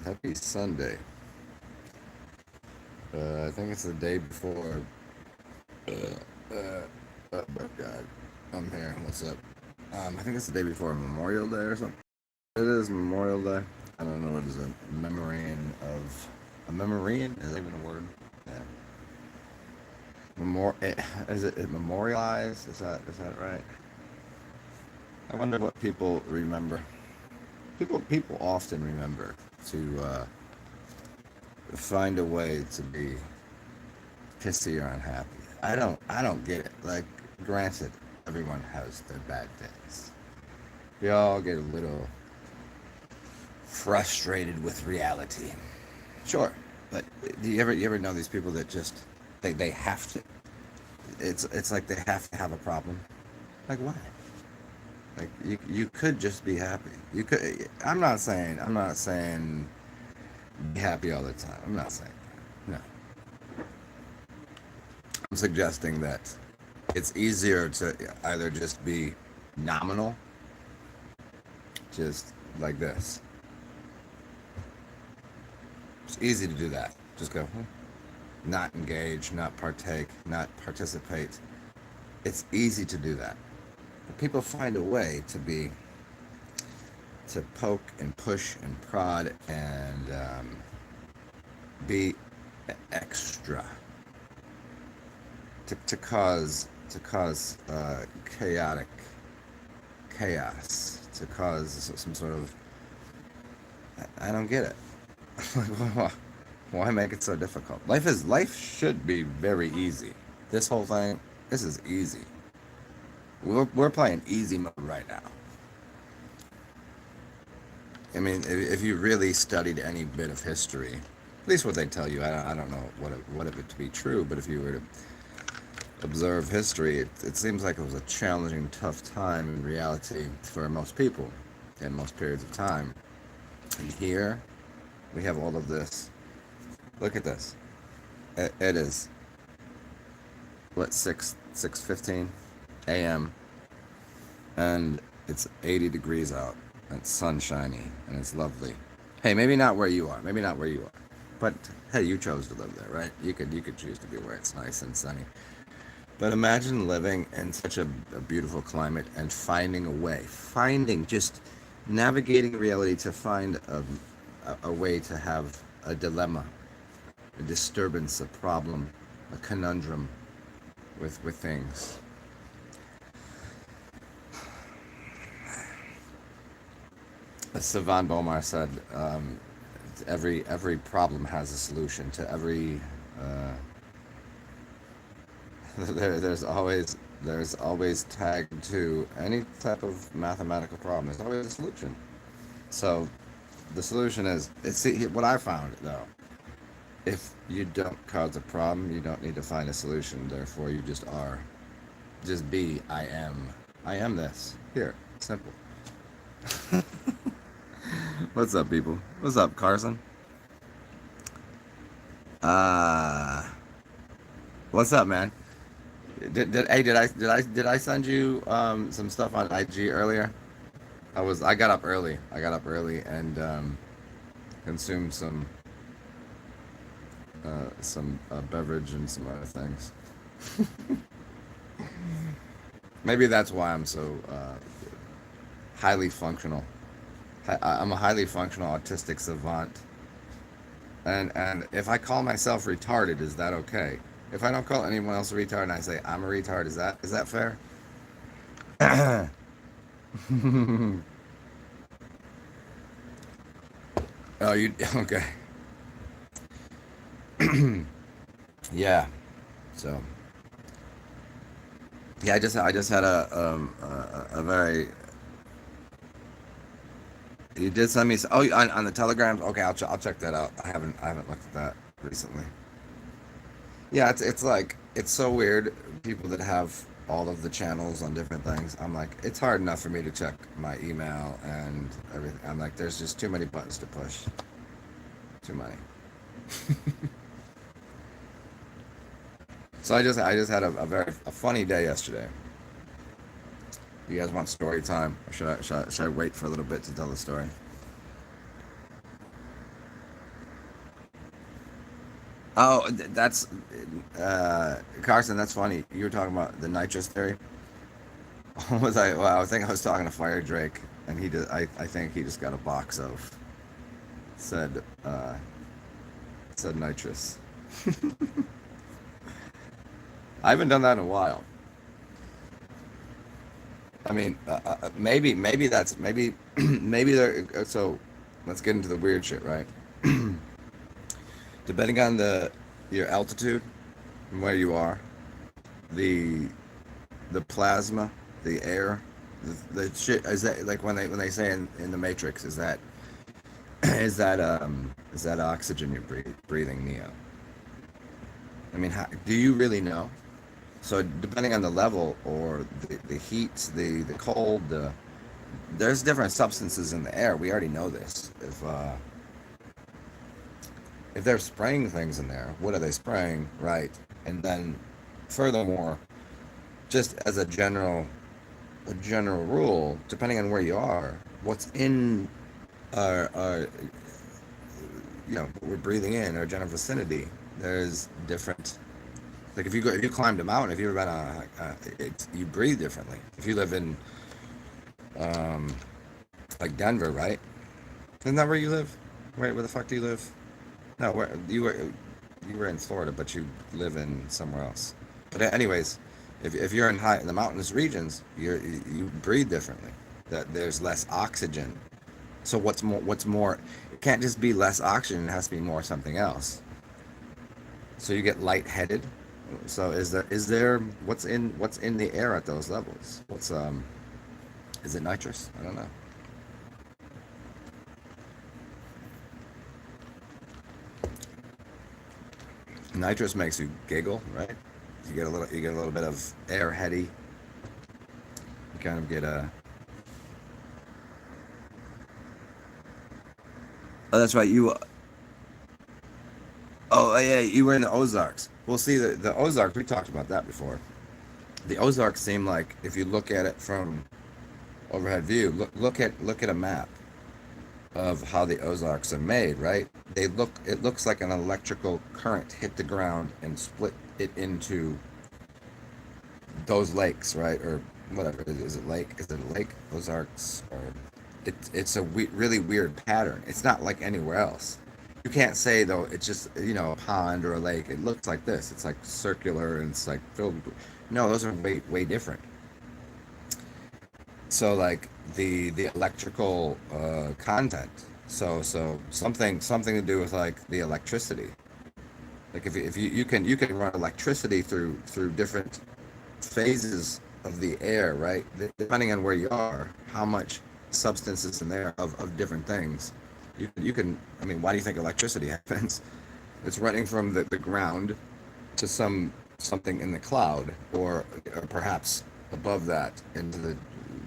Happy Sunday. I think it's the day before. Oh my God, I'm here. What's up? I think it's the day before Memorial Day or something. It is Memorial Day. I don't know what is a memorian of a memorian. Is that even a word? Yeah. Is it memorialized? Is that right? I wonder what people remember. People often remember to find a way to be pissy or unhappy. I don't get it. Like, granted, everyone has their bad days. We all get a little frustrated with reality. Sure, but do you ever know these people that just they have to? It's like they have to have a problem. Like, why? Like, you could just be happy. You could. I'm not saying be happy all the time. I'm not saying that. No. I'm suggesting that it's easier to either just be nominal, just like this. It's easy to do that. Just go, not engage, not partake, not participate. It's easy to do that. But people find a way to poke and push and prod and be extra to cause chaotic chaos, to cause some sort of, I don't get it. Why make it so difficult? Life should be very easy. This whole thing, this is easy. We're playing easy mode right now. I mean, if you really studied any bit of history, at least what they tell you, I don't know what of it to be true, but if you were to observe history, it seems like it was a challenging, tough time in reality for most people in most periods of time. And here, we have all of this. Look at this. It is, what, 6:15 a.m. and it's 80 degrees out and it's sunshiny and it's lovely. Hey, maybe not where you are. Maybe not where you are. But hey, you chose to live there, right? You could choose to be where it's nice and sunny. But imagine living in such a beautiful climate and finding a way, just navigating reality to find a way to have a dilemma, a disturbance, a problem, a conundrum with things. As Savan Bomar said, every problem has a solution. To every there's always tagged to any type of mathematical problem. There's always a solution. So the solution is, see, what I found though, if you don't cause a problem, you don't need to find a solution. Therefore, you just are. Just be. I am this. Here. Simple. What's up, people? What's up, Carson? What's up, man? Did I send you some stuff on IG earlier? I got up early. And consumed some beverage and some other things. Maybe that's why I'm so highly functional. I'm a highly functional autistic savant. And if I call myself retarded, is that okay? If I don't call anyone else a retard and I say I'm a retard, is that fair? Oh, you okay? Yeah. So yeah, I just had a very. You did send me. Oh, on the telegrams. Okay, I'll check that out. I haven't looked at that recently. Yeah, it's like, it's so weird. People that have all of the channels on different things. I'm like, it's hard enough for me to check my email and everything. I'm like, there's just too many buttons to push. Too many. So I just had a funny day yesterday. You guys want story time, or should I wait for a little bit to tell the story? Oh, that's Carson. That's funny. You were talking about the nitrous theory. Was I? Well, I think I was talking to Fire Drake, and he did. I think he just got a box of said said nitrous. I haven't done that in a while. I mean, maybe that's maybe maybe there. So let's get into the weird shit, right? Depending on the your altitude and where you are, the the plasma, the air, the shit is that like when they say in the Matrix is that oxygen you're breathing, Neo? I mean, do you really know? So depending on the level or the heat, the cold, there's different substances in the air. We already know this. If they're spraying things in there, what are they spraying, right? And then, furthermore, just as a general rule, depending on where you are, what's in our what we're breathing in our general vicinity, there's different. Like if you climbed a mountain, if you've been you breathe differently. If you live in um, like Denver, right? Isn't that where you live? Where the fuck do you live? No, where you were in Florida, but you live in somewhere else. But anyways, if you're in the mountainous regions, you breathe differently. That there's less oxygen. So what's more? It can't just be less oxygen. It has to be more something else. So you get lightheaded. So is there what's in the air at those levels? What's is it nitrous? I don't know. Nitrous makes you giggle, right? You get a little bit of airheady. You kind of get a. Oh, that's right. Yeah, you were in the Ozarks. Well, see, the Ozarks. We talked about that before. The Ozarks seem like if you look at it from overhead view, look at a map of how the Ozarks are made, right? It looks like an electrical current hit the ground and split it into those lakes, right? Or whatever. Is it lake? Is it a lake? Ozarks or it's a really weird pattern. It's not like anywhere else. You can't say though it's just a pond or a lake. It looks like this. It's like circular and it's like filled with. No, those are way different. So like the electrical content. So something to do with like the electricity. Like you can run electricity through different phases of the air, right? Depending on where you are, how much substance is in there of different things. You can. I mean, why do you think electricity happens? It's running from the ground to something in the cloud, or perhaps above that into the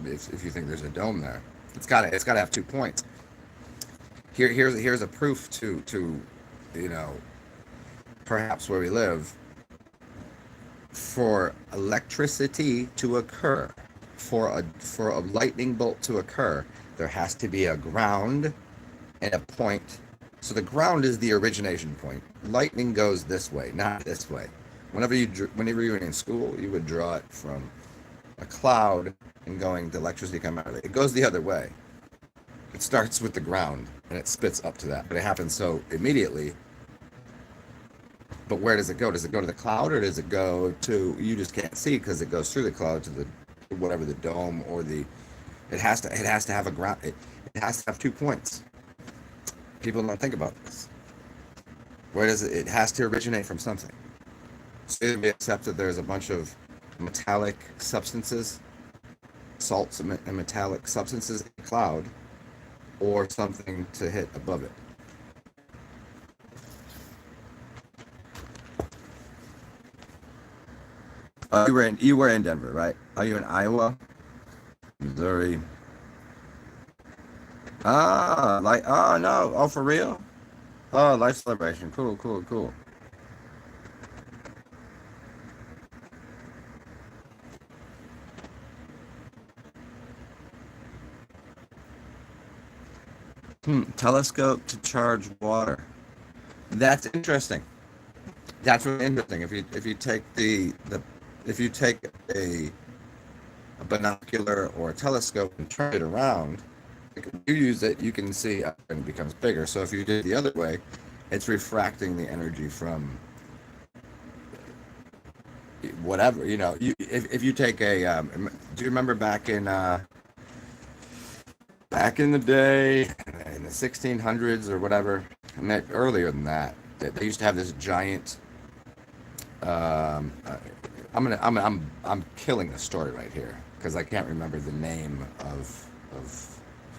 if you think there's a dome there. It's got to have 2 points. Here's a proof to you know perhaps where we live for electricity to occur, for a lightning bolt to occur, there has to be a ground and a point. So the ground is the origination point. Lightning goes this way, not this way. Whenever you were in school, you would draw it from a cloud and going the electricity come out of it. It goes the other way. It starts with the ground and it spits up to that, but it happens so immediately. But where does it go? Does it go to the cloud or does it go to you just can't see because it goes through the cloud to the whatever the dome or the it has to have a ground it has to have 2 points. People don't think about this. Where does it has to originate from something. So we accept that there's a bunch of metallic substances, salts and metallic substances in the cloud, or something to hit above it. You were in Denver, right? Are you in Iowa, Missouri? Like oh no, oh for real? Oh, life celebration, cool. Telescope to charge water. That's interesting. That's really interesting. If you take the if you take a binocular or a telescope and turn it around, like, you use it, you can see and it becomes bigger. So if you do it the other way, it's refracting the energy from whatever, if you take a do you remember back in the day, in the 1600s or whatever, I mean, earlier than that, they used to have this giant um, uh, I'm killing the story right here because I can't remember the name of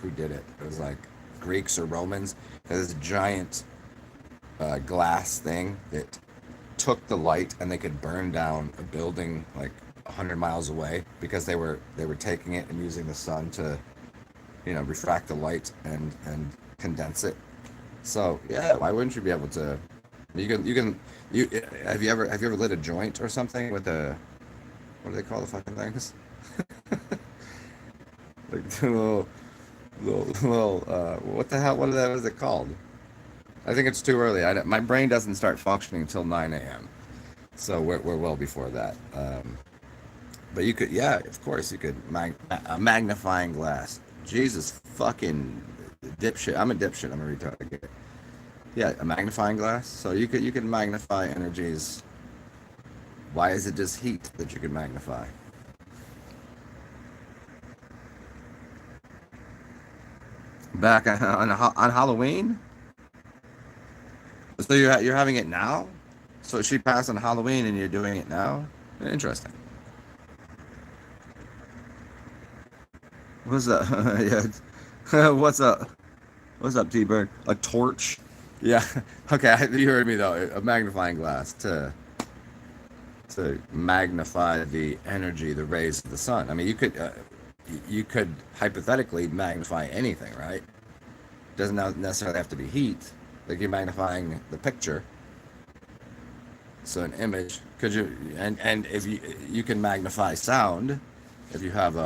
who did it. It was like Greeks or Romans. There's this giant glass thing that took the light and they could burn down a building like 100 miles away because they were taking it and using the sun to refract the light and condense it. So yeah, why wouldn't you be able to? You have you ever lit a joint or something with a, what do they call the fucking things? Like the little what the hell, what is it called? I think it's too early. My brain doesn't start functioning until 9 a.m. So we're well before that. But you could, yeah, of course you could a magnifying glass. Jesus fucking dipshit. I'm a dipshit. I'm a retard. I get it. Yeah, a magnifying glass. So you could magnify energies. Why is it just heat that you can magnify? Back on Halloween. So you're having it now. So she passed on Halloween and you're doing it now. Interesting. What's up? Yeah. What's up? What's up, T-Bird? A torch? Yeah. Okay. You heard me though. A magnifying glass to magnify the energy, the rays of the sun. I mean, you could hypothetically magnify anything, right? Doesn't necessarily have to be heat. Like you're magnifying the picture, so an image. Could you and if you can magnify sound, if you have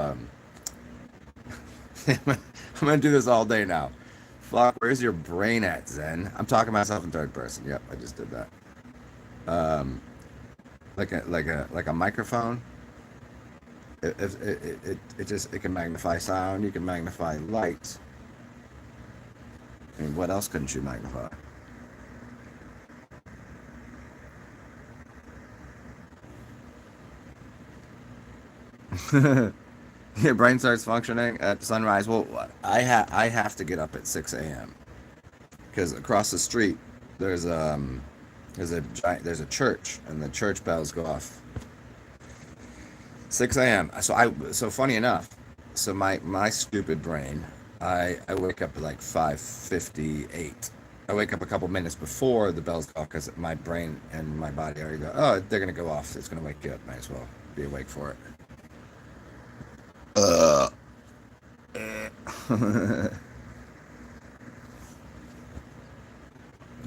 I'm gonna do this all day now. Fuck, where's your brain at, Zen? I'm talking myself in third person. Yep, I just did that. Um, like a microphone. It can magnify sound. You can magnify light. I mean, what else couldn't you magnify? Your brain starts functioning at sunrise. Well, I have to get up at 6 a.m. because across the street there's a church and the church bells go off 6 a.m. So funny enough, so my stupid brain, I wake up at like 5:58. I wake up a couple minutes before the bells go off because my brain and my body already go, oh, they're gonna go off. It's gonna wake you up. Might as well be awake for it. Uh,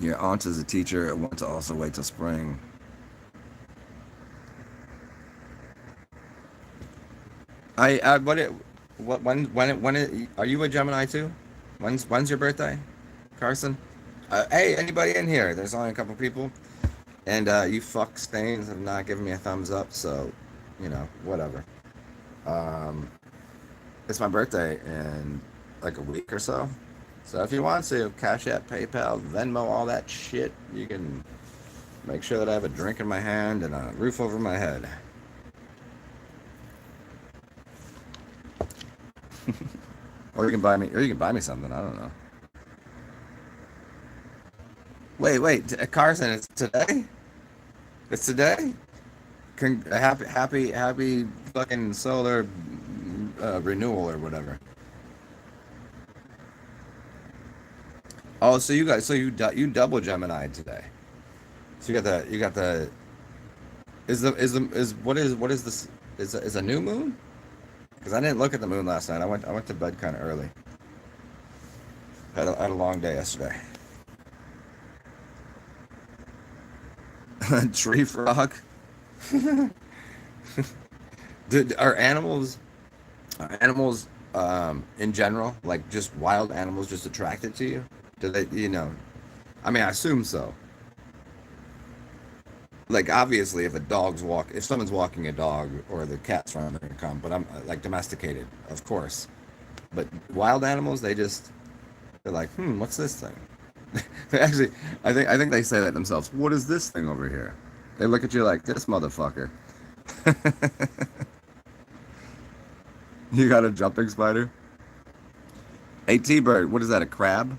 Your aunt is a teacher. I want to also wait till spring. Are you a Gemini too? When's your birthday, Carson? Hey, anybody in here? There's only a couple people, and you fuck stains have not given me a thumbs up, so whatever. Um, it's my birthday in like a week or so. So if you want to, Cash App, PayPal, Venmo, all that shit, you can make sure that I have a drink in my hand and a roof over my head. Or you can buy me something. I don't know. Wait, Carson, it's today? It's today? Happy fucking solar renewal or whatever. Oh, so you double Gemini today. So you got the what is this is a new moon? Because I didn't look at the moon last night. I went to bed kind of early. Had a long day yesterday. Tree frog. Are animals in general, like just wild animals, just attracted to you? Do they? I mean, I assume so. Like obviously, if someone's walking a dog or the cat's running, they're gonna come. But I'm like domesticated, of course. But wild animals, they're like, what's this thing? Actually, I think they say that themselves. What is this thing over here? They look at you like this motherfucker. You got a jumping spider? A T-bird, what is that? A crab?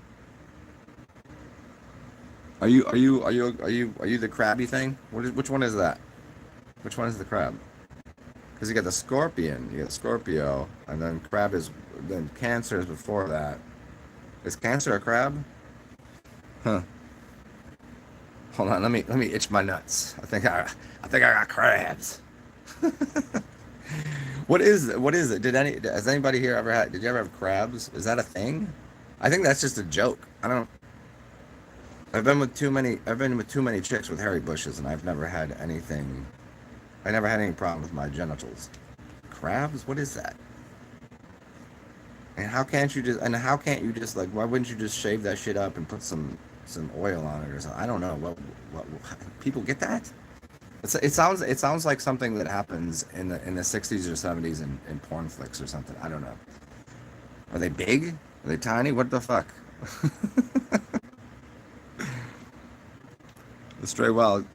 Are you the crabby thing? Which one is that? Which one is the crab? Because you got the scorpion, you got Scorpio, and then Cancer is before that. Is Cancer a crab? Huh. Hold on, let me itch my nuts. I think I got crabs. What is it? Has anybody here ever had? Did you ever have crabs? Is that a thing? I think that's just a joke. I don't. I've been with too many chicks with hairy bushes, and I've never had anything. I never had any problem with my genitals. Crabs? What is that? And how can't you just like? Why wouldn't you just shave that shit up and put some oil on it or something? I don't know. What people get that? It sounds like something that happens in the 60s or 70s in porn flicks or something. I don't know. Are they big? Are they tiny? What the fuck? The stray wild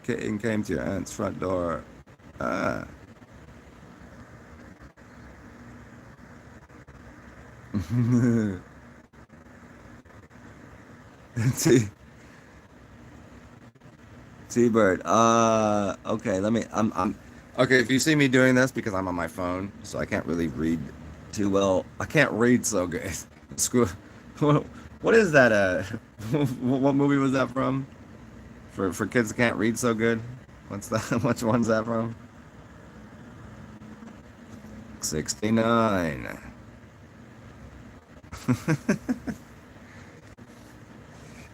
kitten came to your aunt's front door. Ah. T T-bird. Okay. I'm. Okay. If you see me doing this because I'm on my phone, so I can't really read too well. I can't read so good. School. What is that? What movie was that from? For kids that can't read so good. What's that? Which one's that from? 69.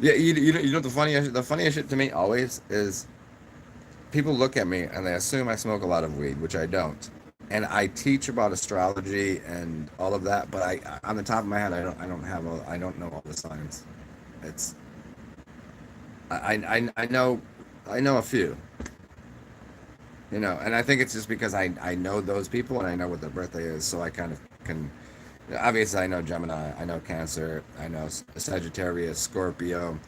Yeah, you know the funniest shit to me always is people look at me and they assume I smoke a lot of weed, which I don't. And I teach about astrology and all of that, but on the top of my head I don't know all the signs. It's I know a few, and I think it's just because I know those people and I know what their birthday is, so I kind of can. Obviously, I know Gemini, I know Cancer, I know Sagittarius, Scorpio.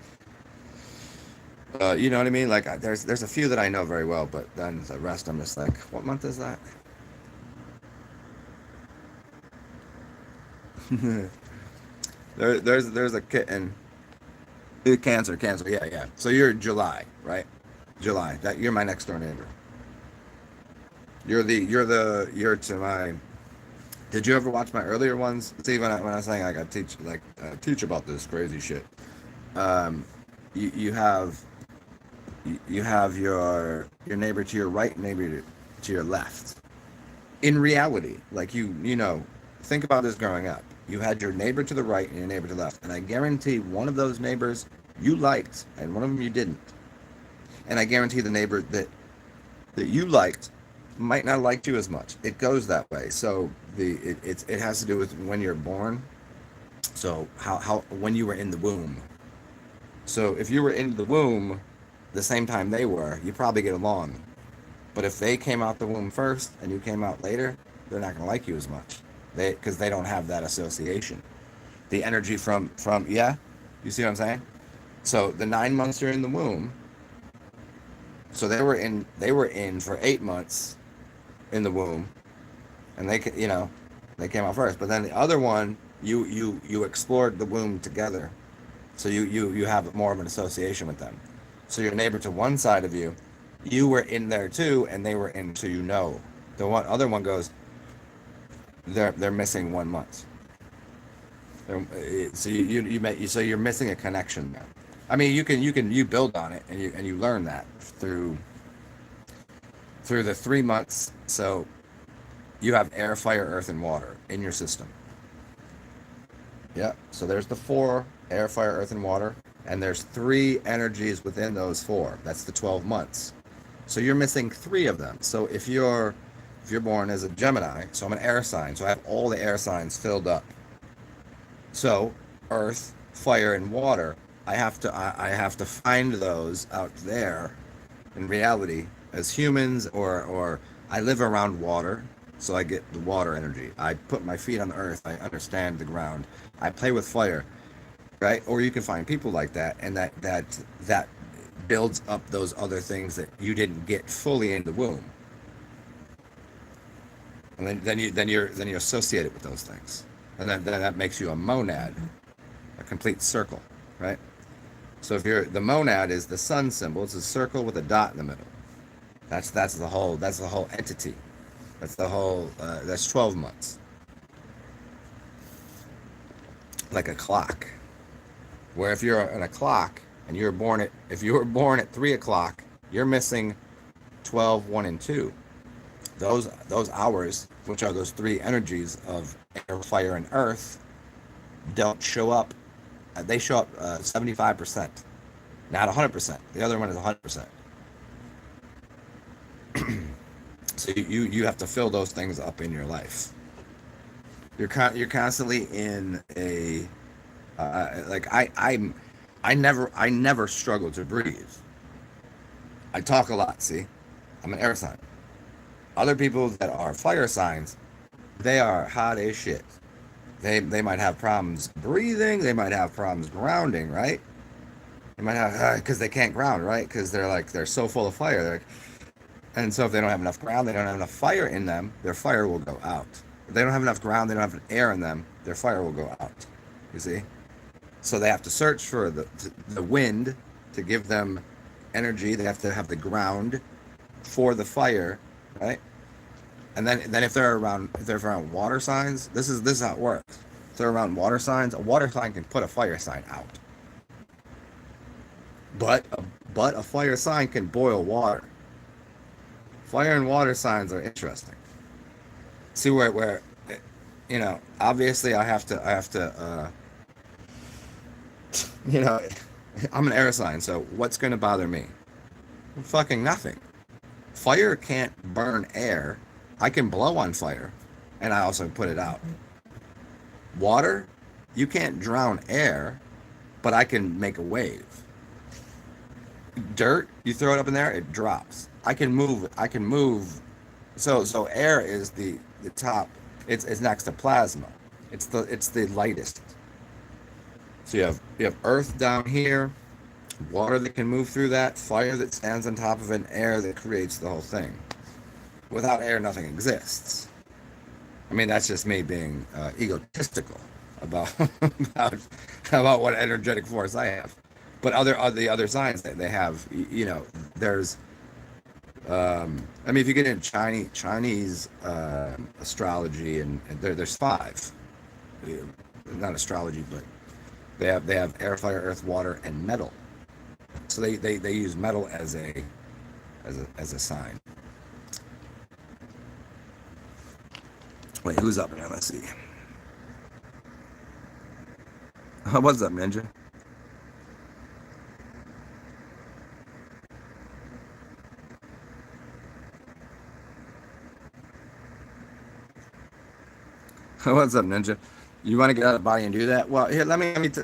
You know what I mean? Like there's a few that I know very well, but then the rest I'm just like, what month is that? There's a kitten. Cancer. Yeah, yeah. So you're July, right? July. That you're my next door neighbor. You're to my. Did you ever watch my earlier ones? See, when I was saying I teach about this crazy shit. Um, you have your neighbor to your right, neighbor to your left. In reality, like think about this growing up. You had your neighbor to the right and your neighbor to the left, and I guarantee one of those neighbors you liked, and one of them you didn't. And I guarantee the neighbor that you liked might not have liked you as much. It goes that way. So it has to do with when you're born. So how when you were in the womb. So if you were in the womb the same time they were, you probably get along. But if they came out the womb first and you came out later, they're not going to like you as much. Because they don't have that association. The energy from yeah, you see what I'm saying? So the 9 months you're in the womb. So they were in for 8 months in the womb, and they came out first. But then the other one, you explored the womb together, so you have more of an association with them. So your neighbor to one side of you were in there too, and they were in. So the other one goes. They're missing 1 month. So you're missing a connection there. I mean, you build on it and you learn that through the 3 months. So you have air, fire, earth, and water in your system. Yeah. So there's the four: air, fire, earth, and water, and there's three energies within those four. That's the 12 months. So you're missing three of them. So if you're born as a Gemini, so I'm an air sign, so I have all the air signs filled up. So earth, fire, and water, I have to find those out there in reality, as humans, or I live around water, so I get the water energy. I put my feet on the earth. I understand the ground. I play with fire, right? Or you can find people like that, and that builds up those other things that you didn't get fully in the womb, and then you associate it with those things, and then that makes you a monad, a complete circle, right? So if you're the monad is the sun symbol, it's a circle with a dot in the middle. That's the whole entity. That's 12 months, like a clock. Where if you're in a clock and if you were born at 3 o'clock, you're missing 12, 1, and 2. Those hours, which are those three energies of air, fire, and earth, don't show up. They show up 75%, not 100%. The other one is 100%. So you have to fill those things up in your life. You're constantly in a like I never struggle to breathe. I talk a lot. See, I'm an air sign. Other people that are fire signs, they are hot as shit. They might have problems breathing. They might have problems grounding. Right? They might have because they can't ground. Right? Because they're so full of fire. And so if they don't have enough ground, they don't have enough fire in them, their fire will go out. If they don't have enough ground, they don't have enough air in them, their fire will go out. You see? So they have to search for the wind to give them energy. They have to have the ground for the fire, right? And then if they're around water signs, this is how it works. If they're around water signs, a water sign can put a fire sign out. But a fire sign can boil water. Fire and water signs are interesting. See where obviously I have to I'm an air sign, so what's going to bother me? Fucking nothing. Fire can't burn air. I can blow on fire, and I also put it out. Water, you can't drown air, but I can make a wave. Dirt, you throw it up in there, it drops. I can move. So air is the top. It's next to plasma. It's the lightest. So you have earth down here, water that can move through that, fire that stands on top of it, and air that creates the whole thing. Without air, nothing exists. I mean, that's just me being egotistical about about what energetic force I have. But the other signs that they have, there's. I mean, if you get into Chinese astrology, and there's 5. Not astrology, but they have air, fire, earth, water, and metal. So they use metal as a sign. Wait, who's up now? Let's see. What's up, Ninja? What's up, Ninja? You want to get out of the body and do that? Well, here,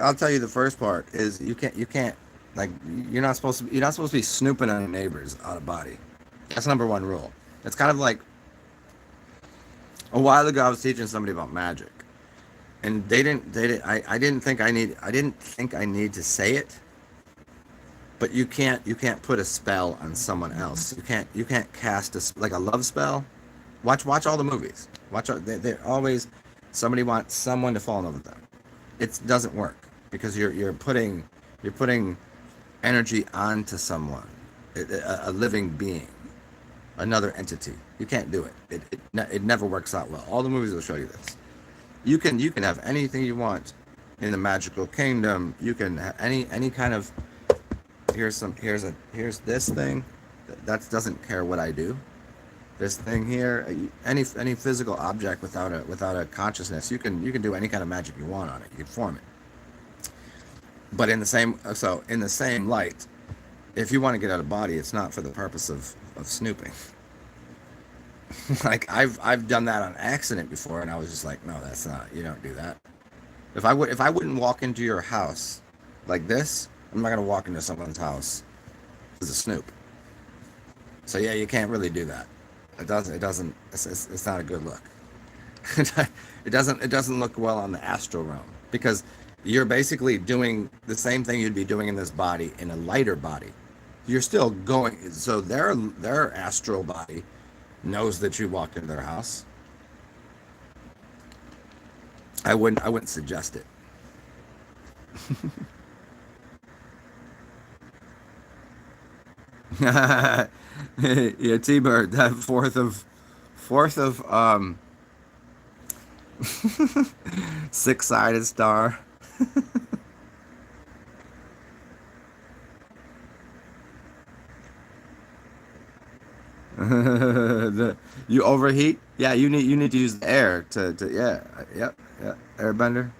I'll tell you the first part is you can't like you're not supposed to be snooping on your neighbors out of body. That's number one rule. It's kind of like a while ago I was teaching somebody about magic, and I didn't think I need to say it, but you can't put a spell on someone else. You can't cast like a love spell. Watch all the movies. They're always somebody wants someone to fall in love with them. It doesn't work because you're putting energy onto someone, a living being, another entity. You can't do it. It never works out well. All the movies will show you this. You can have anything you want in the magical kingdom. You can have any kind of here's this thing that doesn't care what I do. This thing here, any physical object without a consciousness, you can do any kind of magic you want on it. You can form it. But in the same light, if you want to get out of body, it's not for the purpose of snooping. Like I've done that on accident before, and I was just like, no, that's not. You don't do that. If I wouldn't walk into your house like this, I'm not gonna walk into someone's house as a snoop. So yeah, you can't really do that. It doesn't. It's not a good look. It doesn't look well on the astral realm because you're basically doing the same thing you'd be doing in this body in a lighter body. You're still going. So their astral body knows that you walked into their house. I wouldn't suggest it. Yeah, T-Bird, that fourth of six-sided star. You overheat? Yeah, you need to use the air to yeah, yep, yeah, airbender.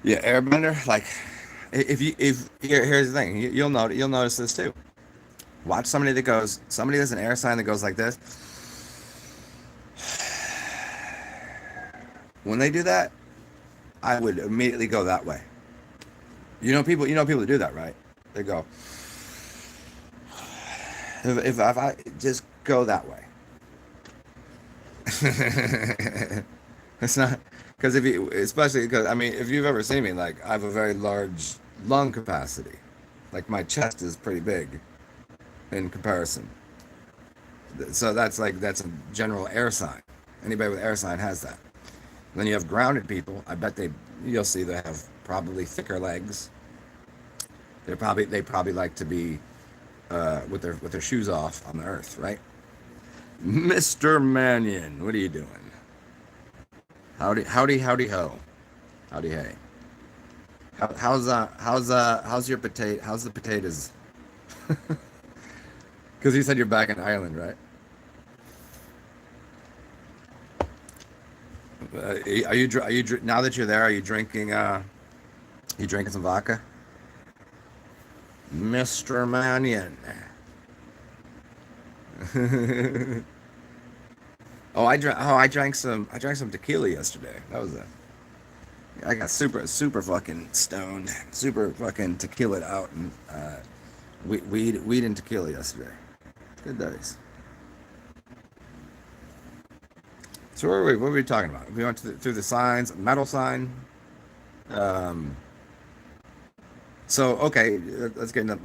Yeah, airbender. Like, if here's the thing, you'll notice this too. Watch somebody that's an air sign that goes like this. When they do that, I would immediately go that way. You know people do that, right? They go if I just go that way. It's not because if you, especially because I mean, if you've ever seen me, like I have a very large lung capacity. Like my chest is pretty big in comparison. So that's a general air sign. Anybody with air sign has that. Then you have grounded people. I bet you'll see they have probably thicker legs. They probably like to be with their shoes off on the earth, right? Mr. Mannion, what are you doing? Howdy ho, howdy hey. How's your potato? How's the potatoes? Because you said you're back in Ireland, right? Now that you're there? Are you drinking? You drinking some vodka, Mr. Mannion? I drank some tequila yesterday. That was it. I got super fucking stoned, super fucking tequila out, and weed and tequila yesterday. Good days. So what were we talking about? We went through the signs, metal sign. Um, so okay, let's get into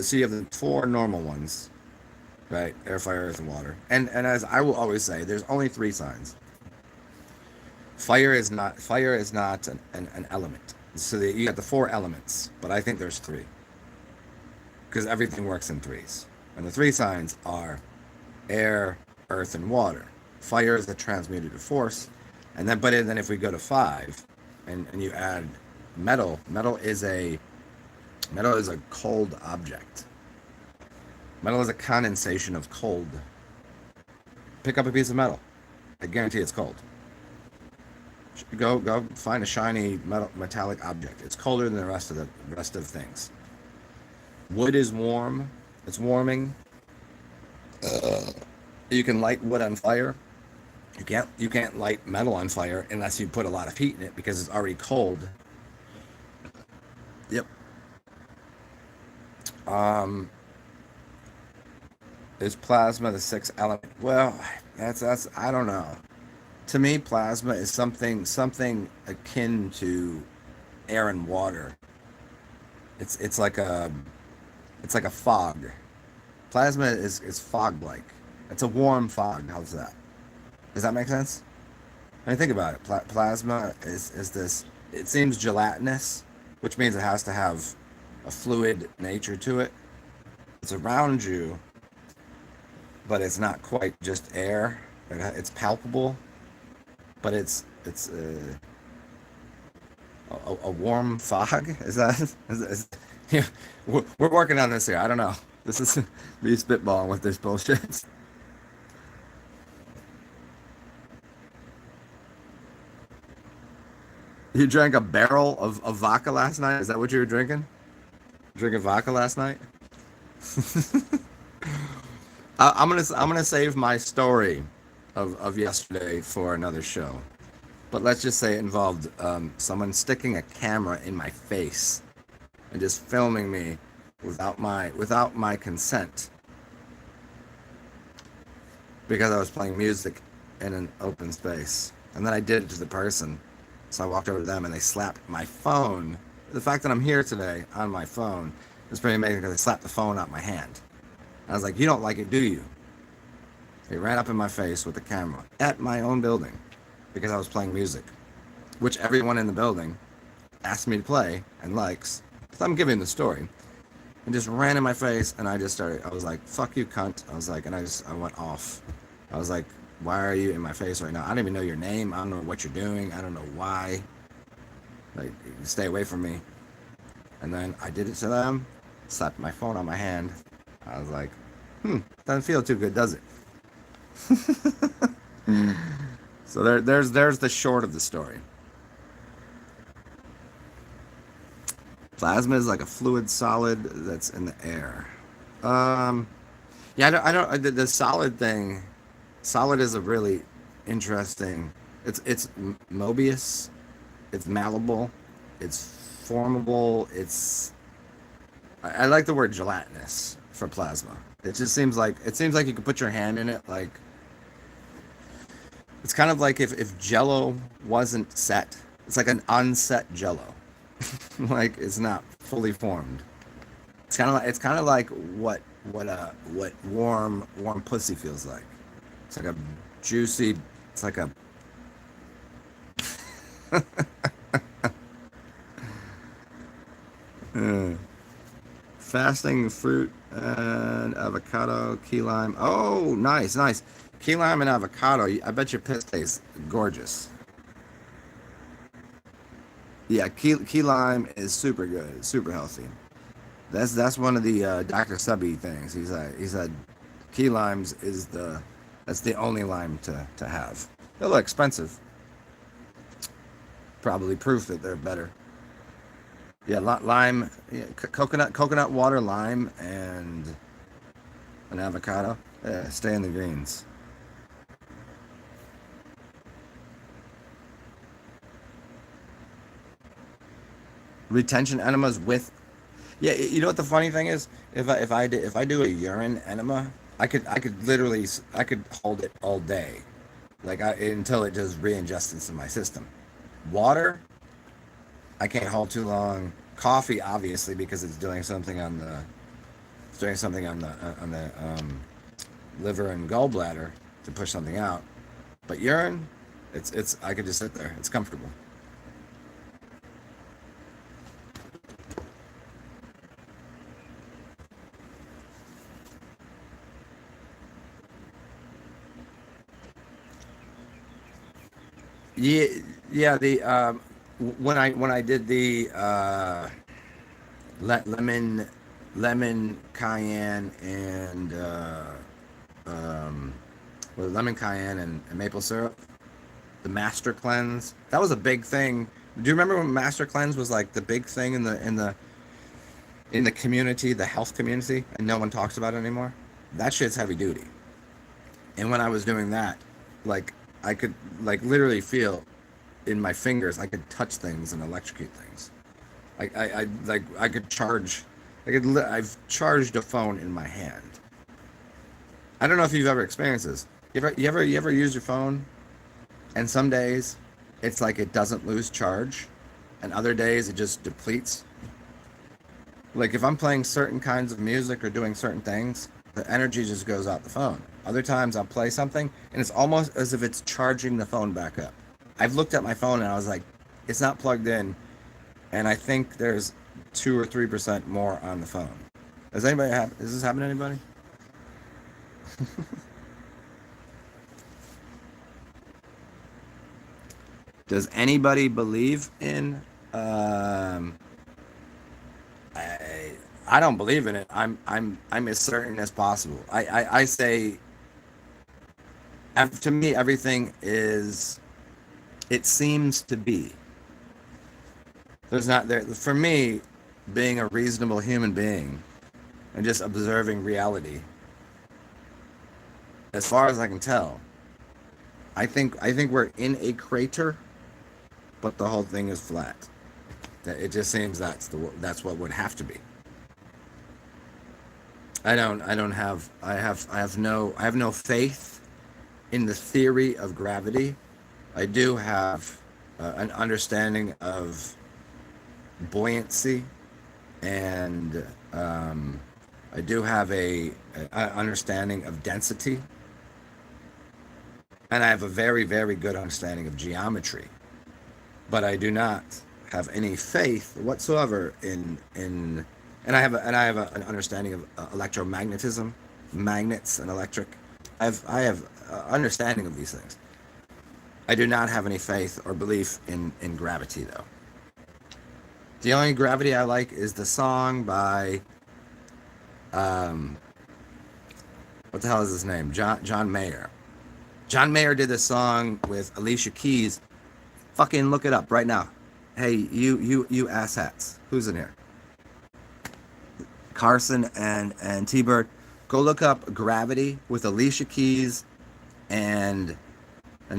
so you have the four normal ones, right? Air, fire, earth, and water. And as I will always say, there's only three signs. Fire is not an element. So you got the four elements, but I think there's three because everything works in threes. And the three signs are air, earth, and water. Fire is the transmutative force, and then if we go to five, and you add metal, metal is a cold object. Metal is a condensation of cold. Pick up a piece of metal. I guarantee it's cold. Go find a shiny metallic object. It's colder than the rest of things. Wood is warm. It's warming. You can light wood on fire. You can't light metal on fire unless you put a lot of heat in it because it's already cold. Yep. Um, is plasma the sixth element? Well, that's I don't know. To me, plasma is something akin to air and water. It's like a fog. Plasma is fog like. It's a warm fog. How's that? Does that make sense? I mean, think about it. Plasma is this. It seems gelatinous, which means it has to have a fluid nature to it. It's around you, but it's not quite just air. It's palpable, but it's a warm fog. Is that? Yeah, we're working on this here. I don't know. This is me spitballing with this bullshit. You drank a barrel of vodka last night? Is that what you were drinking? Drinking vodka last night? I'm gonna save my story of yesterday for another show. But let's just say it involved someone sticking a camera in my face and just filming me without my consent, because I was playing music in an open space. And then I did it to the person. So I walked over to them and they slapped my phone. The fact that I'm here today on my phone is pretty amazing, because they slapped the phone out my hand. I was like, "You don't like it, do you?" They ran up in my face with the camera at my own building because I was playing music, which everyone in the building asked me to play and likes. So I'm giving the story. And just ran in my face, and I was like, "Fuck you, cunt." I was like, and I went off. I was like, "Why are you in my face right now? I don't even know your name. I don't know what you're doing. I don't know why. Like, stay away from me." And then I did it to them, slapped my phone on my hand. I was like, doesn't feel too good, does it? So there's the short of the story. Plasma is like a fluid solid that's in the air. Yeah, I don't. The solid thing. Solid is a really interesting. It's Mobius. It's malleable. It's formable. I like the word gelatinous for plasma. It seems like you could put your hand in it. Like, it's kind of like if Jello wasn't set. It's like an unset Jello. Like, it's not fully formed. It's kind of like what warm pussy feels like. It's like a juicy. It's like a. uh, Fasting fruit and avocado, key lime. Oh, nice, nice. Key lime and avocado. I bet your piss tastes gorgeous. Yeah, key lime is super good, super healthy. That's one of the Dr. Subby things. He said key limes that's the only lime to have. They're a little expensive. Probably proof that they're better. Yeah, lime, yeah, coconut water, lime, and an avocado. Yeah, stay in the greens. Retention enemas with. Yeah, you know what the funny thing is? If I do a urine enema, I could hold it all day, like until it just re-ingests into my system. Water, I can't hold too long. Coffee, obviously, because it's doing something on the liver and gallbladder to push something out. But urine, it's I could just sit there. It's comfortable. Yeah, yeah. The when I did the lemon cayenne and um, lemon cayenne and maple syrup, the master cleanse, that was a big thing. Do you remember when master cleanse was like the big thing in the community, the health community, and no one talks about it anymore? That shit's heavy duty. And when I was doing that, like, I could, like, literally feel in my fingers, I could touch things and electrocute things. I could charge. I've charged a phone in my hand. I don't know if you've ever experienced this. You ever use your phone, and some days it's like it doesn't lose charge, and other days it just depletes. Like, if I'm playing certain kinds of music or doing certain things, the energy just goes out the phone. Other times I'll play something and it's almost as if it's charging the phone back up. I've looked at my phone and I was like, it's not plugged in, and I think there's 2 or 3% more on the phone. Does this happen to anybody? Does anybody believe in I I don't believe in it. I'm as certain as possible. I say, to me, everything is, it seems to be. There's not there for me, being a reasonable human being and just observing reality. As far as I can tell, I think we're in a crater, but the whole thing is flat. It just seems that's what would have to be. I have no faith in the theory of gravity. I do have an understanding of buoyancy, and I do have a understanding of density, and I have a very, very good understanding of geometry. But I do not have any faith whatsoever in and I have an understanding of electromagnetism, magnets and electric. I have understanding of these things. I do not have any faith or belief in gravity, though. The only gravity I like is the song by what the hell is his name? John Mayer. John Mayer did this song with Alicia Keys. Fucking look it up right now. Hey, you asshats. Who's in here? Carson and T-Bird. Go look up Gravity with Alicia Keys and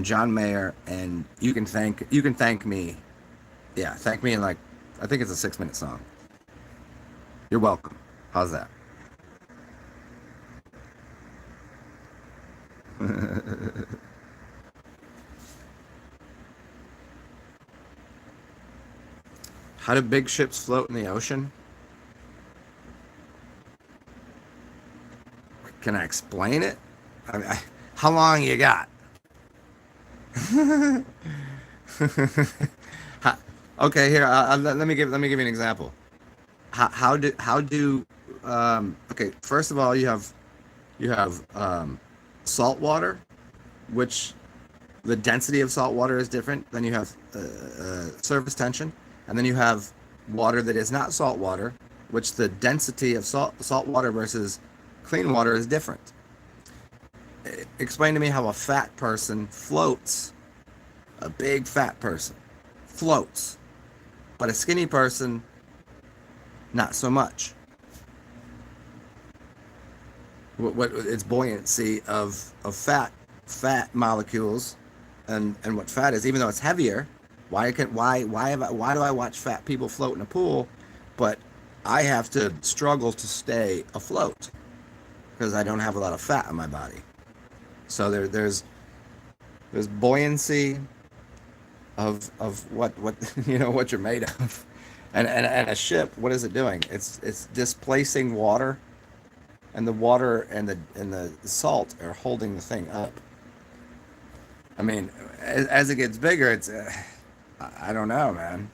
John Mayer, and you can thank me. Yeah, thank me in like, I think it's a 6-minute song. You're welcome. How's that? How do big ships float in the ocean? Can I explain it? How long you got? Okay, here. Let me give you an example. How do okay? First of all, you have salt water, which the density of salt water is different. Then you have surface tension, and then you have water that is not salt water, which the density of salt water versus clean water is different. Explain to me how a fat person floats. A big fat person floats, but a skinny person, not so much. What it's buoyancy of fat molecules, and what fat is, even though it's heavier. Why do I watch fat people float in a pool, but I have to struggle to stay afloat because I don't have a lot of fat in my body. So there's buoyancy of what what you're made of, and a ship. What is it doing? It's displacing water, and the water and the salt are holding the thing up. I mean, as it gets bigger, it's I don't know, man.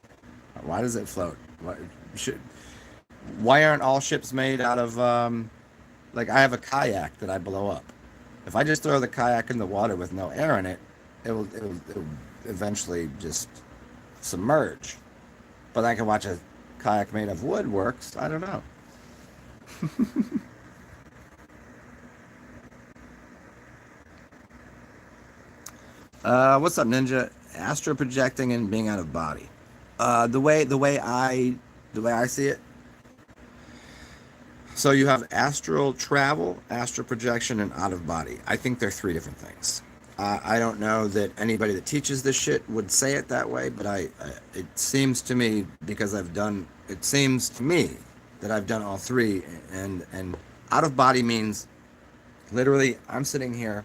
Why does it float? Why aren't all ships made out of like I have a kayak that I blow up. If I just throw the kayak in the water with no air in it, it will eventually just submerge. But I can watch a kayak made of wood works. I don't know. What's up, Ninja? Astral projecting and being out of body. The way I see it. So you have astral travel, astral projection, and out of body. I think they're 3 different things. I don't know that anybody that teaches this shit would say it that way, but it seems to me that I've done all 3, and out of body means literally I'm sitting here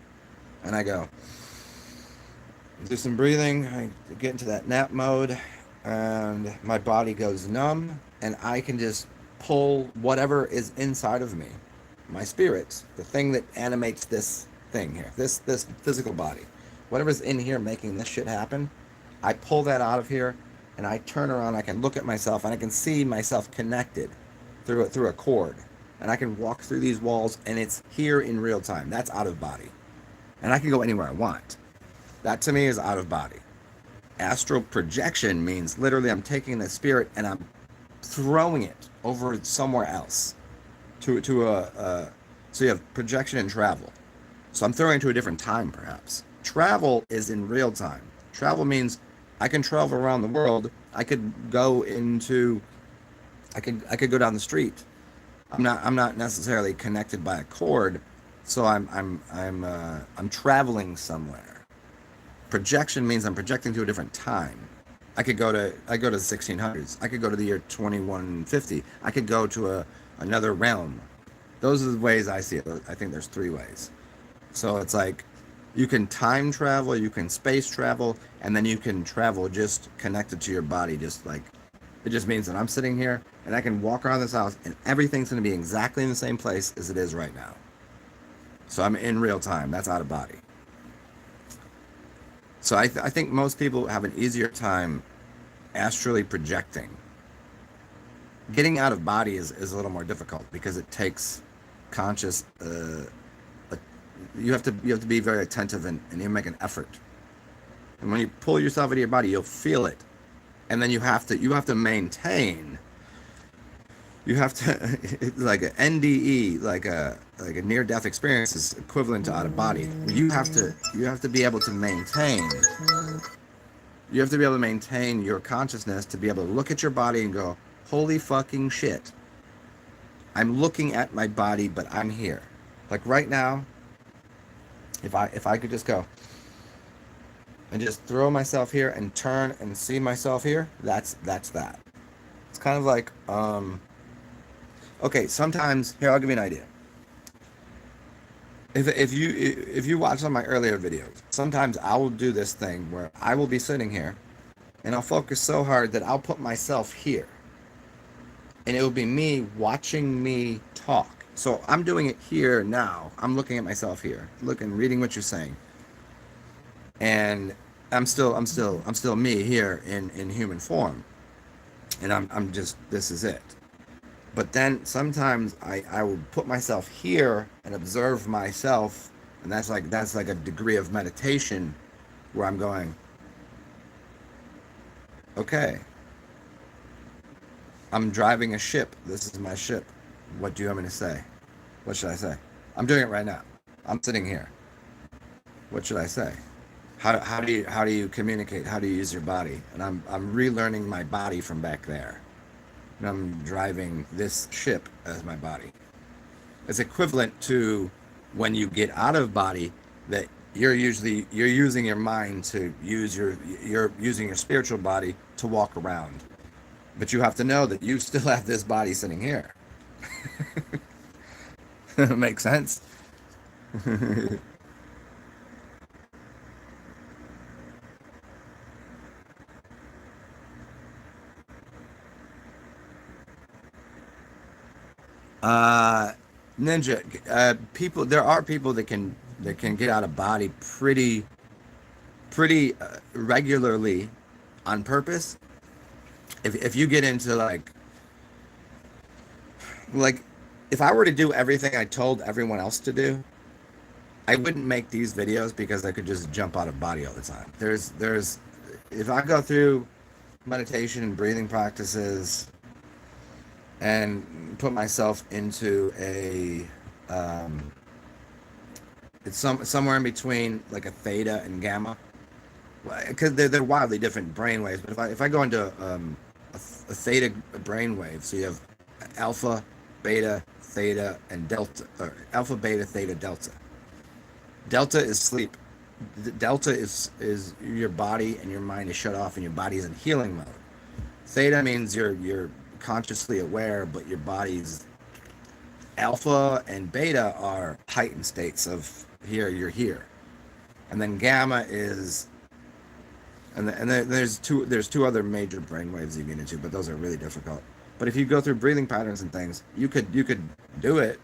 and I go do some breathing, I get into that nap mode, and my body goes numb, and I can just pull whatever is inside of me, my spirit, the thing that animates this thing here, this physical body, whatever's in here making this shit happen, I pull that out of here, and I turn around, I can look at myself, and I can see myself connected through a cord, and I can walk through these walls, and it's here in real time. That's out of body, and I can go anywhere I want. That to me is out of body. Astral projection means literally I'm taking the spirit and I'm throwing it over somewhere else so you have projection and travel. So I'm throwing it to a different time, perhaps. Travel is in real time. Travel means I can travel around the world. I could go down the street. I'm not necessarily connected by a cord, so I'm traveling somewhere. Projection means I'm projecting to a different time. I go to the 1600s. I could go to the year 2150. I could go to another realm. Those are the ways I see it. I think there's three ways. So it's like you can time travel, you can space travel, and then you can travel just connected to your body. Just like it just means that I'm sitting here and I can walk around this house and everything's going to be exactly in the same place as it is right now. So I'm in real time. That's out of body. So I think most people have an easier time astrally projecting. Getting out of body is a little more difficult because it takes conscious. You have to be very attentive and you make an effort. And when you pull yourself into your body, you'll feel it, and then you have to maintain. You have to like an NDE, like a near death experience is equivalent to out of body. You have to be able to maintain. You have to be able to maintain your consciousness to be able to look at your body and go, holy fucking shit. I'm looking at my body, but I'm here. Like right now, if I could just go and just throw myself here and turn and see myself here, that's that. It's kind of like, okay, sometimes, here, I'll give you an idea. If you watch some of my earlier videos, sometimes I will do this thing where I will be sitting here and I'll focus so hard that I'll put myself here. And it will be me watching me talk. So I'm doing it here now. I'm looking at myself here, reading what you're saying. And I'm still me here in human form. And I'm just, this is it. But then sometimes I will put myself here and observe myself, and that's like a degree of meditation where I'm going, okay, I'm driving a ship. This is my ship. What do you want me to say? What should I say? I'm doing it right now. I'm sitting here. What should I say? How do you communicate? How do you use your body? And I'm relearning my body from back there. And I'm driving this ship as my body. It's equivalent to when you get out of body that you're using your mind to you're using your spiritual body to walk around. But you have to know that you still have this body sitting here. Makes sense? Ninja, people. There are people that can get out of body pretty regularly on purpose. If you get into like if I were to do everything I told everyone else to do, I wouldn't make these videos because I could just jump out of body all the time. There's if I go through meditation and breathing practices and put myself into a it's somewhere in between like a theta and gamma, because they're wildly different brain waves. But if I go into a theta brainwave, so you have alpha, beta, theta, and delta, or alpha, beta, theta, delta. Delta is sleep. Delta is your body and your mind is shut off and your body is in healing mode. Theta means you're consciously aware, but your body's alpha and beta are heightened states of you're here. And then gamma is and then there's two other major brain waves you get into, but those are really difficult. But if you go through breathing patterns and things, you could do it.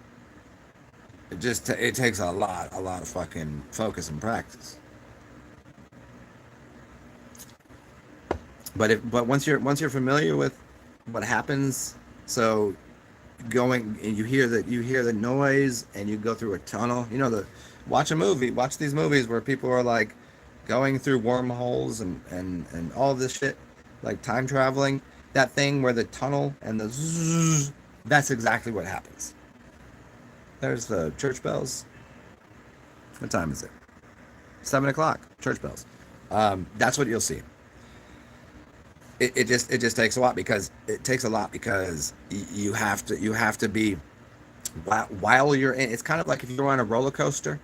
It takes a lot of fucking focus and practice. But once you're familiar with what happens, so going and you hear the noise and you go through a tunnel, watch these movies where people are like going through wormholes and all this shit, like time traveling, that thing where the tunnel and the zzz, that's exactly what happens. There's the church bells. What time is it? 7:00. Church bells. That's what you'll see. It just takes a lot because you have to be while you're in. It's kind of like if you're on a roller coaster.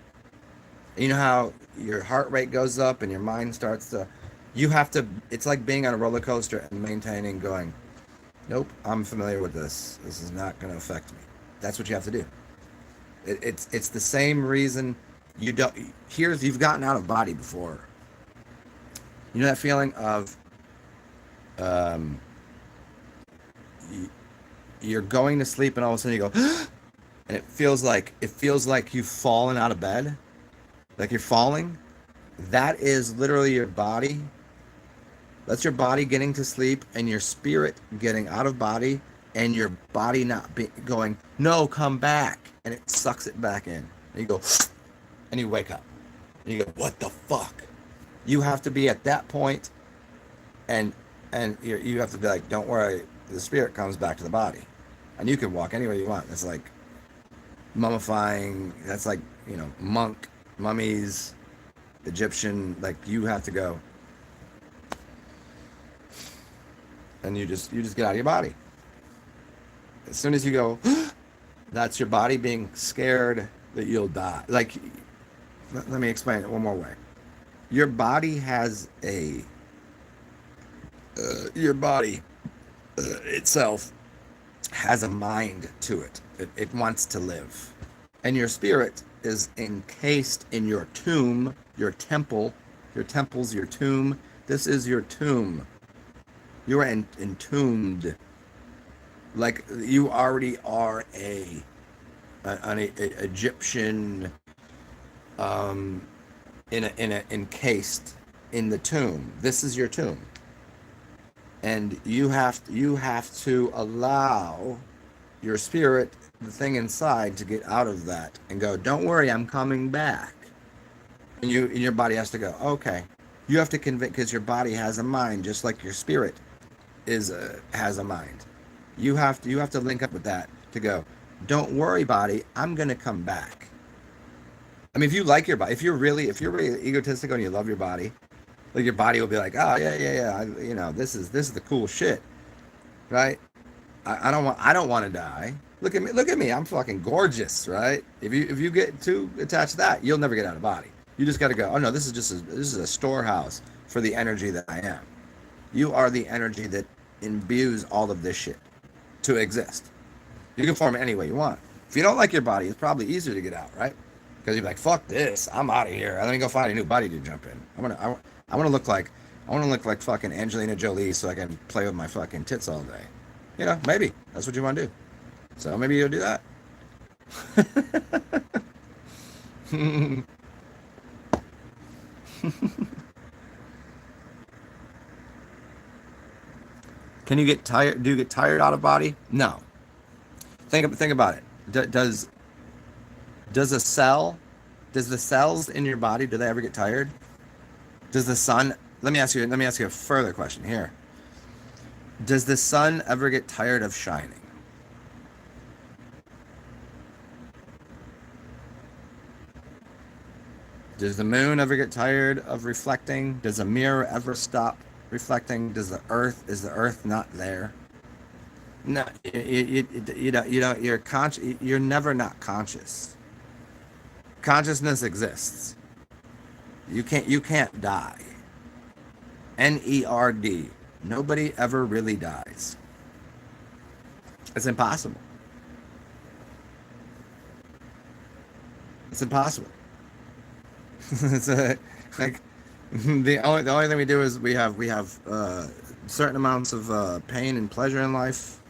You know how your heart rate goes up and your mind starts to You have to, it's like being on a roller coaster and maintaining going, nope, I'm familiar with this. This is not going to affect me. That's what you have to do. It's the same reason you don't, you've gotten out of body before. You know that feeling of, um, you're going to sleep and all of a sudden you go, and it feels like you've fallen out of bed, like you're falling. That is literally your body. That's your body getting to sleep and your spirit getting out of body, and your body not going, no, come back, and it sucks it back in. And you go, and you wake up, and you go, what the fuck? You have to be at that point, and you have to be like, don't worry, the spirit comes back to the body, and you can walk anywhere you want. It's like mummifying. That's like, monk, mummies, Egyptian. Like, you have to go, and you just get out of your body. As soon as you go, that's your body being scared that you'll die. Like, let me explain it one more way. Your body has your body itself has a mind to it. It wants to live. And your spirit is encased in your tomb, your temple. Your temple's your tomb. This is your tomb. You are entombed. Like, you already are an Egyptian, encased in the tomb. This is your tomb. And you have to allow your spirit, the thing inside, to get out of that and go, don't worry, I'm coming back. And your body has to go, okay. You have to convince, because your body has a mind, just like your spirit has a mind. You have to link up with that to go, don't worry, body, I'm gonna come back. I mean, if you like your body, if you're really egotistical and you love your body, like, your body will be like, oh yeah, this is the cool shit, right? I don't want to die. Look at me, I'm fucking gorgeous, right? If you get too attached to that, you'll never get out of body. You just got to go, oh no, this is a storehouse for the energy that I am. You are the energy that imbues all of this shit to exist. You can form it any way you want. If you don't like your body, it's probably easier to get out, right? Because you're like, fuck this, I'm out of here. Let me go find a new body to jump in. I want to look like fucking Angelina Jolie so I can play with my fucking tits all day. Maybe that's what you want to do. So maybe you'll do that. Can you get tired? Do you get tired out of body? No. Think about it. Does the cells in your body, do they ever get tired? Does the sun? Let me ask you a further question here. Does the sun ever get tired of shining? Does the moon ever get tired of reflecting? Does a mirror ever stop reflecting? Is the earth not there? No, you're never not conscious. Consciousness exists. You can't die. NERD. Nobody ever really dies. It's impossible. It's impossible. It's like the only thing we do is we have certain amounts of pain and pleasure in life,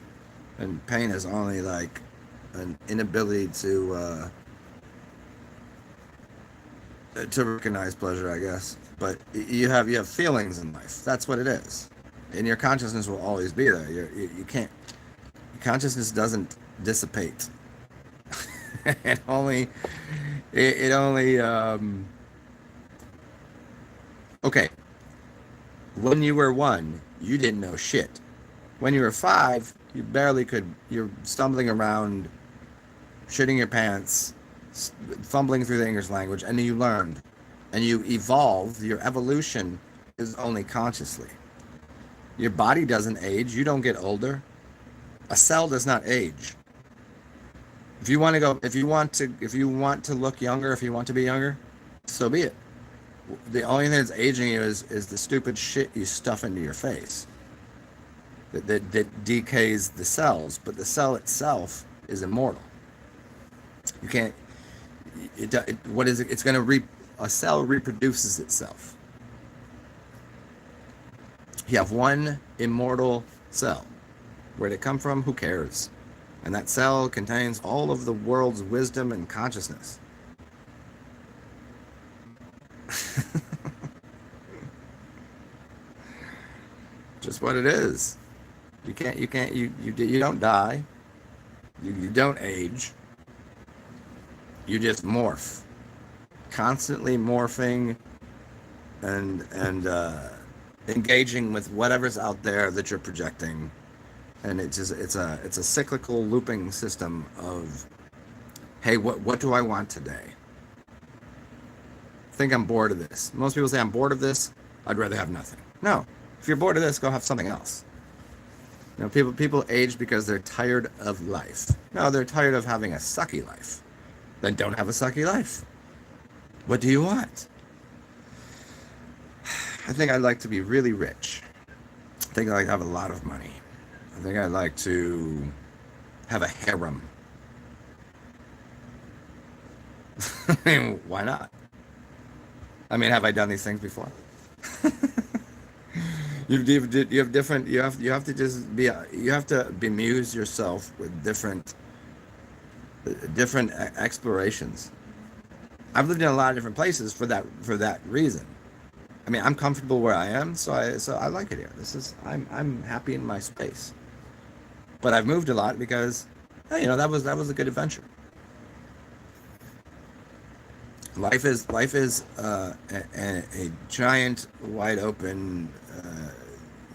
and pain is only like an inability to recognize pleasure, I guess. But you have feelings in life. That's what it is, and your consciousness will always be there. You can't. Consciousness doesn't dissipate. it only. Okay. When you were 1, you didn't know shit. When you were 5, you barely could. You're stumbling around, shitting your pants, fumbling through the English language, and then you learned, and you evolved. Your evolution is only consciously. Your body doesn't age. You don't get older. A cell does not age. If you want to look younger, if you want to be younger, so be it. The only thing that's aging you is the stupid shit you stuff into your face that decays the cells, but the cell itself is immortal. You can't. What is it? It's going to a cell reproduces itself. You have one immortal cell. Where'd it come from? Who cares? And that cell contains all of the world's wisdom and consciousness. Just what it is. You don't die. You don't age. You just morph. Constantly morphing and engaging with whatever's out there that you're projecting. And it's a cyclical looping system of, hey, what do I want today? I think I'm bored of this. Most people say I'm bored of this. I'd rather have nothing. No, if you're bored of this, go have something else. You know, people age because they're tired of life. No, they're tired of having a sucky life. Then don't have a sucky life. What do you want? I think I'd like to be really rich. I think I'd like to have a lot of money. I think I'd like to have a harem. I mean, why not? I mean, have I done these things before? You have to just be, you have to bemuse yourself with different explorations. I've lived in a lot of different places for that reason. I mean, I'm comfortable where I am, so I like it here. I'm happy in my space. But I've moved a lot because, you know, that was a good adventure. Life is a giant, wide open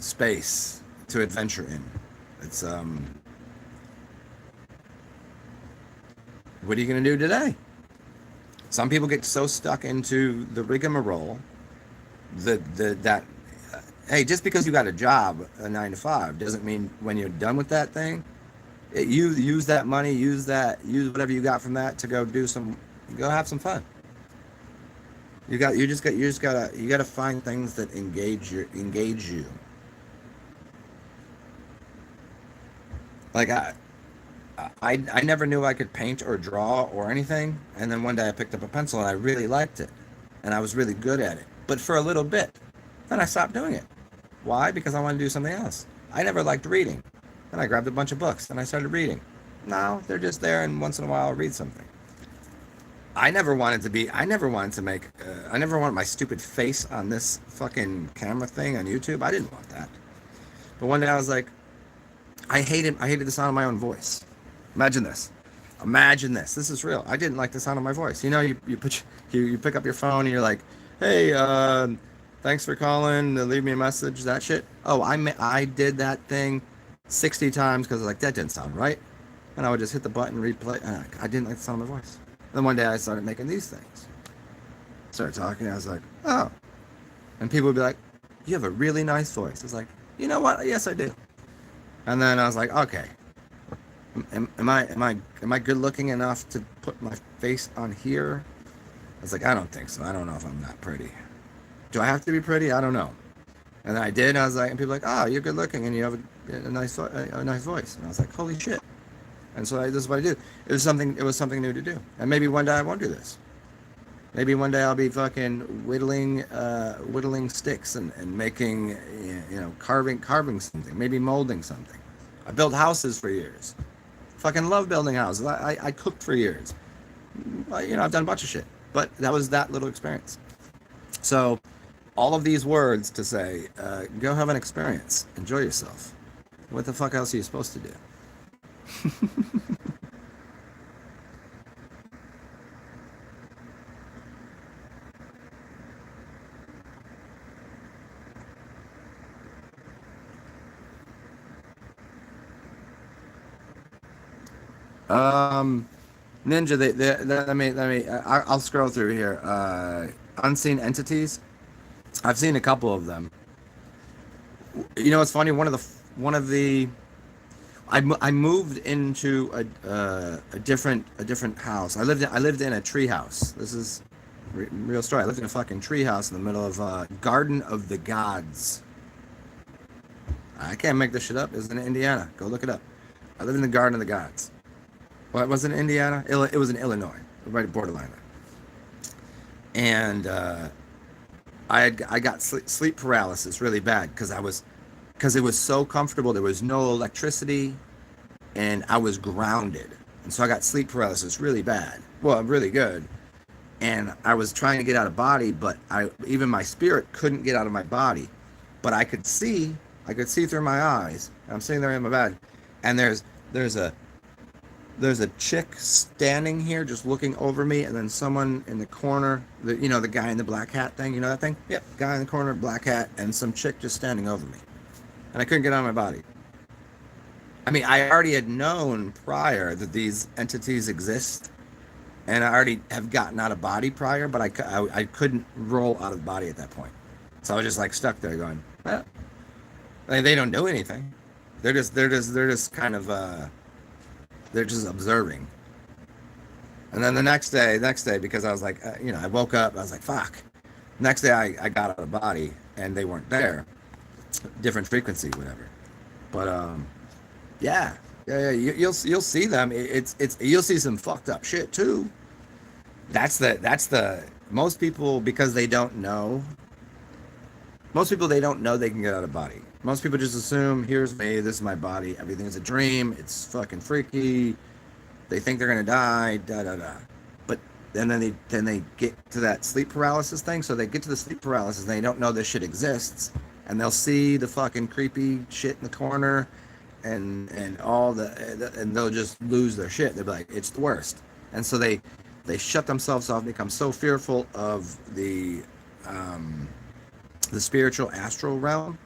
space to adventure in. It's what are you going to do today? Some people get so stuck into the rigmarole that hey, just because you got a job, a 9 to 5, doesn't mean when you're done with that thing, you use that money, use whatever you got from that to go have some fun. You gotta find things that engage you. Like I never knew I could paint or draw or anything, and then one day I picked up a pencil and I really liked it, and I was really good at it. But for a little bit, then I stopped doing it. Why? Because I wanted to do something else. I never liked reading. Then I grabbed a bunch of books and I started reading. Now they're just there, and once in a while I'll read something. I never wanted my stupid face on this fucking camera thing on YouTube. I didn't want that. But one day I was like, I hated the sound of my own voice. Imagine this. This is real. I didn't like the sound of my voice. You know, you pick up your phone and you're like, hey, thanks for calling, leave me a message, that shit. Oh, I did that thing 60 times because I was like, that didn't sound right. And I would just hit the button, replay, and I didn't like the sound of my voice. Then one day I started making these things. Started talking, I was like, oh. And people would be like, you have a really nice voice. I was like, you know what? Yes, I do. And then I was like, okay. Am I good looking enough to put my face on here? I was like, I don't think so. I don't know if I'm that pretty. Do I have to be pretty? I don't know. And then I did, and I was like, and people were like, oh, you're good looking, and you have a nice voice. And I was like, holy shit. And so this is what I do. It was something new to do. And maybe one day I won't do this. Maybe one day I'll be fucking whittling sticks and making, you know, carving something. Maybe molding something. I built houses for years. Fucking love building houses. I cooked for years. You know, I've done a bunch of shit. But that was that little experience. So, all of these words to say, go have an experience. Enjoy yourself. What the fuck else are you supposed to do? Ninja, I'll scroll through here. Unseen entities. I've seen a couple of them. You know, it's funny. One of the I moved into a different house. I lived in a tree house. This Real story. I lived in a fucking treehouse in the middle of Garden of the Gods. I can't make this shit up. It was in Indiana. Go look it up. I lived in the Garden of the Gods. Well, it wasn't in Indiana. It was in Illinois, right at borderline there. And I got sleep paralysis really bad because it was so comfortable. There was no electricity, and I was grounded, and so I got sleep paralysis really bad. Well, really good. And I was trying to get out of body, but even my spirit couldn't get out of my body. But I could see through my eyes. I'm sitting there in my bed, and there's a chick standing here just looking over me, and then someone in the corner, the guy in the black hat thing, you know that thing? Yep, guy in the corner, black hat, and some chick just standing over me. And I couldn't get out of my body. I mean, I already had known prior that these entities exist, and I already have gotten out of body prior, but I couldn't roll out of body at that point. So I was just like stuck there going, well, they don't do anything. They're just kind of they're just observing. And then the next day, because I was like, I woke up, I was like, fuck. Next day I got out of body and they weren't there. Different frequency, whatever. But yeah. You'll see them. It's you'll see some fucked up shit too. That's the most people, because they don't know. Most people, they don't know they can get out of body. Most people just assume, here's me, this is my body, everything's a dream, it's fucking freaky. They think they're gonna die, da da da. But then they get to that sleep paralysis thing. So they get to the sleep paralysis and they don't know this shit exists, and they'll see the fucking creepy shit in the corner, and all and they'll just lose their shit. They'll be like, it's the worst. And so they shut themselves off, become so fearful of the spiritual astral realm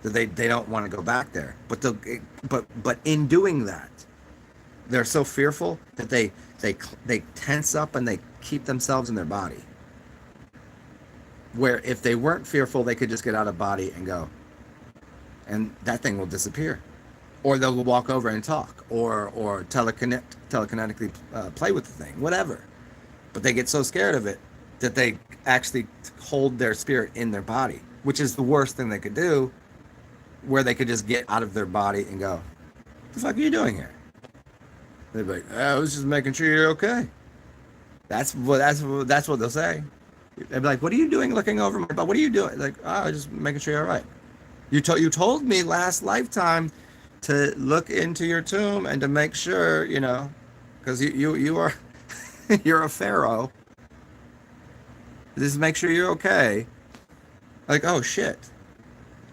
that they don't want to go back there. But in doing that, they're so fearful that they tense up and they keep themselves in their body. Where if they weren't fearful, they could just get out of body and go, and that thing will disappear. Or they'll walk over and talk, or telekinetically play with the thing, whatever. But they get so scared of it that they actually hold their spirit in their body, which is the worst thing they could do, where they could just get out of their body and go, what the fuck are you doing here? They'd be like, I was just making sure you're okay. That's what they'll say. They'd be like, what are you doing looking over my body? What are you doing? Like, oh, just making sure you're all right. You told me last lifetime to look into your tomb and to make sure, because you are you're a pharaoh. Just make sure you're okay. Like, oh shit.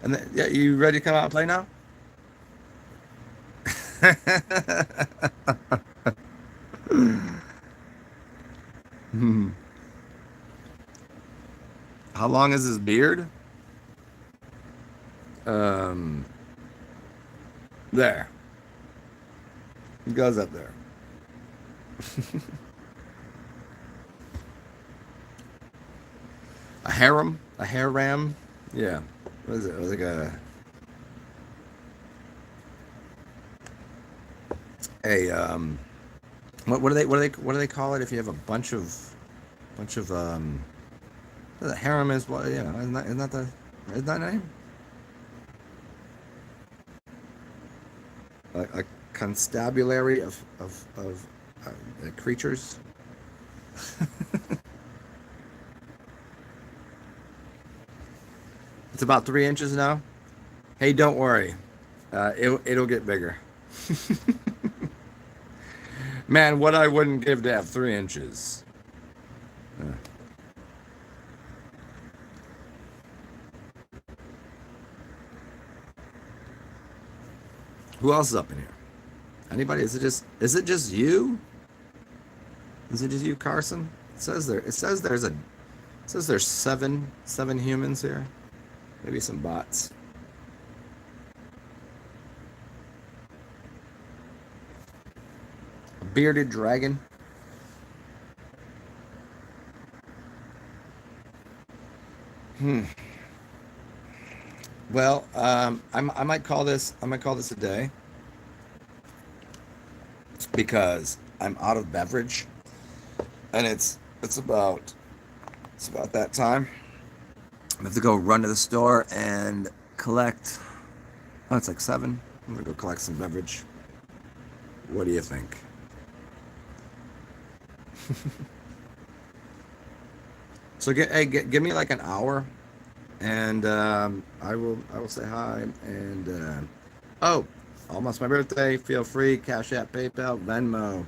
And then, yeah, you ready to come out and play now? How long is his beard? There. It goes up there. A harem? A harem? Yeah. What is it? It was like what do they call it if you have a bunch of the harem is what, isn't that the name? A constabulary of creatures. It's about 3 inches now. Hey, don't worry, it'll get bigger. Man, what I wouldn't give to have 3 inches. Who else is up in here? Anybody? Is it just you? Is it just you, Carson? It says there's seven humans here. Maybe some bots. A bearded dragon. Well, I might call this a day, because I'm out of beverage, and it's about It's about that time. I have to go run to the store and collect. Oh, it's like 7. I'm gonna go collect some beverage. What do you think? So give me like an hour, and I will say hi. And oh, almost my birthday. Feel free. Cash App, PayPal, Venmo,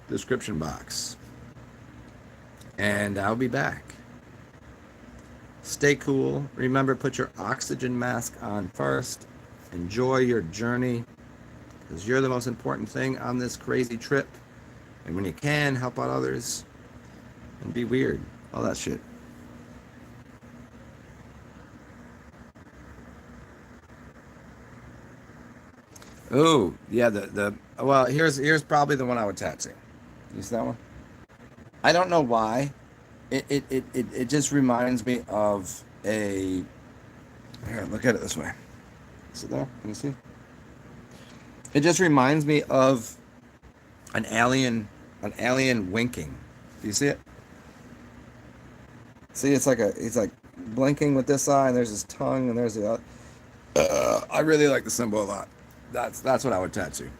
description box, and I'll be back. Stay cool. Remember, put your oxygen mask on first. Enjoy your journey, because you're the most important thing on this crazy trip. And when you can, help out others and be weird. All that shit. Oh, yeah, the well, here's probably the one I would tattoo. You see that one? I don't know why. It just reminds me of a here, look at it this way. Is it there? Can you see? It just reminds me of an alien winking. Do you see it? See, it's like blinking with this eye, and there's his tongue, and there's the other. I really like the symbol a lot. That's what I would tattoo.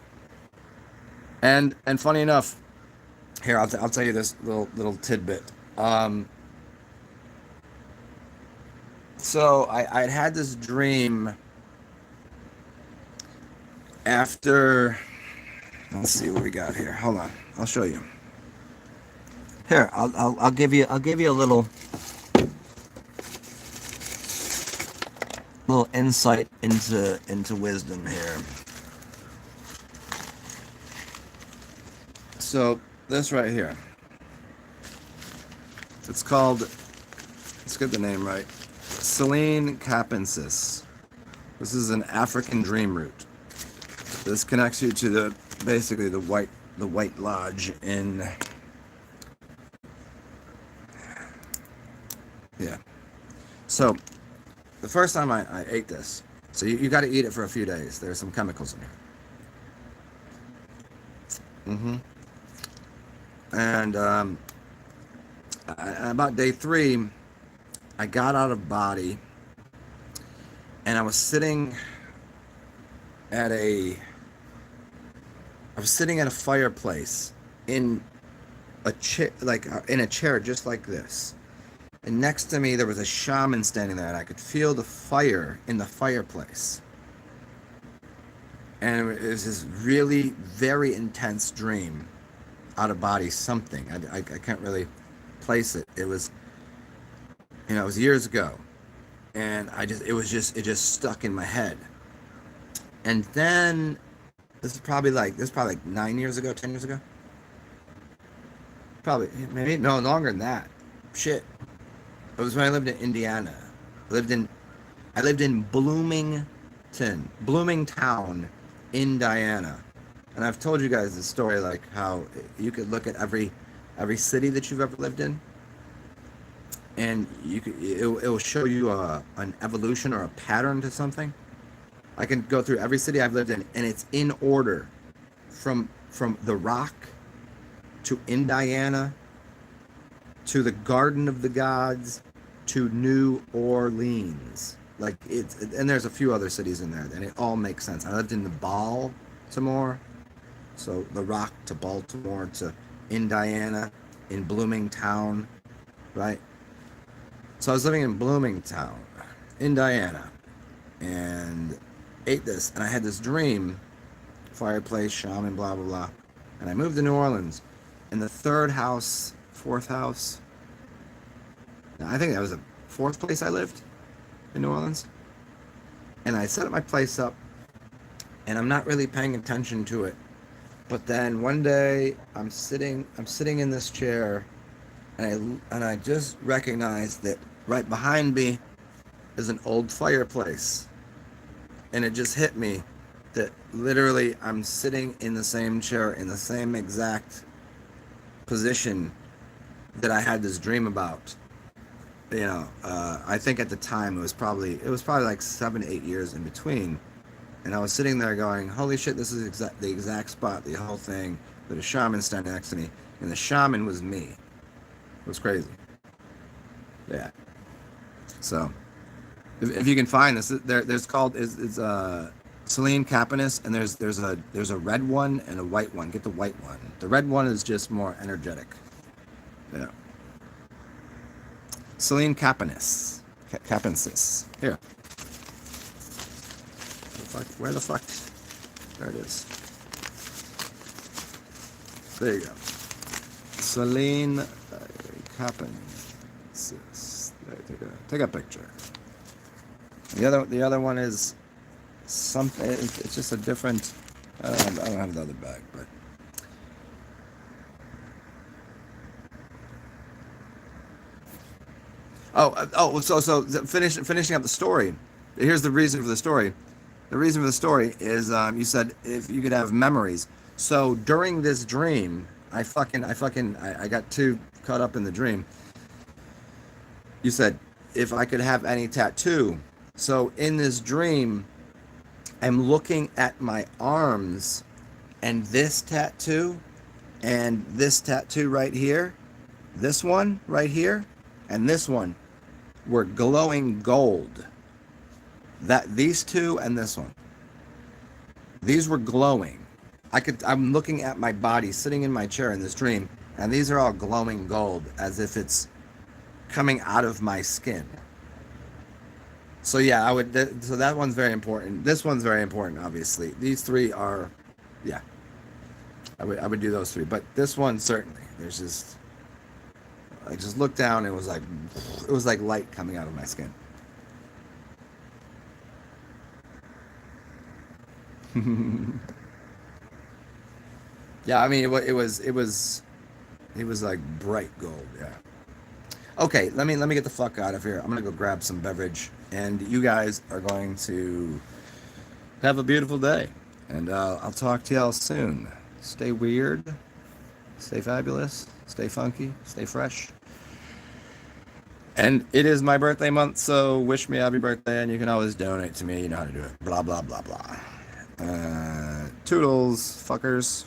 And funny enough, here I'll tell you this little tidbit. Um, so I'd had this dream after. Let's see what we got here. Hold on, I'll show you. Here, I'll give you a little insight into wisdom here. So this right here, it's called. Let's get the name right. Selene capensis. This is an African dream root. This connects you to basically the White Lodge in. Yeah. So the first time I ate this, so you got to eat it for a few days. There's some chemicals in here. And about day 3, I got out of body, and I was sitting at a fireplace in a chair, like in a chair just like this. And next to me there was a shaman standing there, and I could feel the fire in the fireplace. And it was this really very intense dream, out of body something. I can't really place it. It was, it was years ago, and it just stuck in my head. And then this is probably like 9 years ago, 10 years ago, probably maybe no longer than that. Shit, it was when I lived in Indiana. I lived in Bloomingtown, Indiana. And I've told you guys this story, like how you could look at every city that you've ever lived in, and it will show you an evolution or a pattern to something. I can go through every city I've lived in, and it's in order, from the Rock to Indiana to the Garden of the Gods to New Orleans. Like and there's a few other cities in there, and it all makes sense. I lived in the Baltimore, so the Rock to Baltimore to Indiana, in Bloomingtown, right? So I was living in Bloomingtown, Indiana, and ate this, and I had this dream, fireplace, shaman, blah blah blah, and I moved to New Orleans, and the fourth house. Now, I think that was the 4th place I lived in New Orleans, and I set my place up, and I'm not really paying attention to it. But then one day I'm sitting in this chair, and I just recognized that right behind me is an old fireplace, and it just hit me that literally I'm sitting in the same chair in the same exact position that I had this dream about. I think at the time it was probably like 7-8 years in between, and I was sitting there going, "Holy shit, this is the exact spot, the whole thing." With a shaman standing next to me, and the shaman was me. It was crazy. Yeah. So, if you can find this, there's called is Selene Capanis, and there's a red one and a white one. Get the white one. The red one is just more energetic. Yeah. Selene Capanis. Capensis. Here. Where the fuck? There it is. There you go. Selene Capensis. Take a picture. The other one is something. It's just a different. I don't have the other bag, but. So finishing up the story. Here's the reason for the story. The reason for the story is you said if you could have memories. So during this dream, I got too caught up in the dream. You said if I could have any tattoo. So in this dream, I'm looking at my arms, and this tattoo right here, this one right here, and this one were glowing gold. These two and this one. These were glowing. I'm looking at my body sitting in my chair in this dream, and these are all glowing gold as if it's coming out of my skin. So yeah, so that one's very important. This one's very important, obviously. These three are, yeah. I would do those three, but this one certainly. There's just, I just looked down and it was like light coming out of my skin. Yeah, I mean it was like bright gold. Yeah. Okay, let me get the fuck out of here. I'm gonna go grab some beverage, and you guys are going to have a beautiful day. And I'll talk to y'all soon. Stay weird, stay fabulous, stay funky, stay fresh. And it is my birthday month, so wish me happy birthday, and you can always donate to me. You know how to do it. Blah blah blah blah. Toodles, fuckers.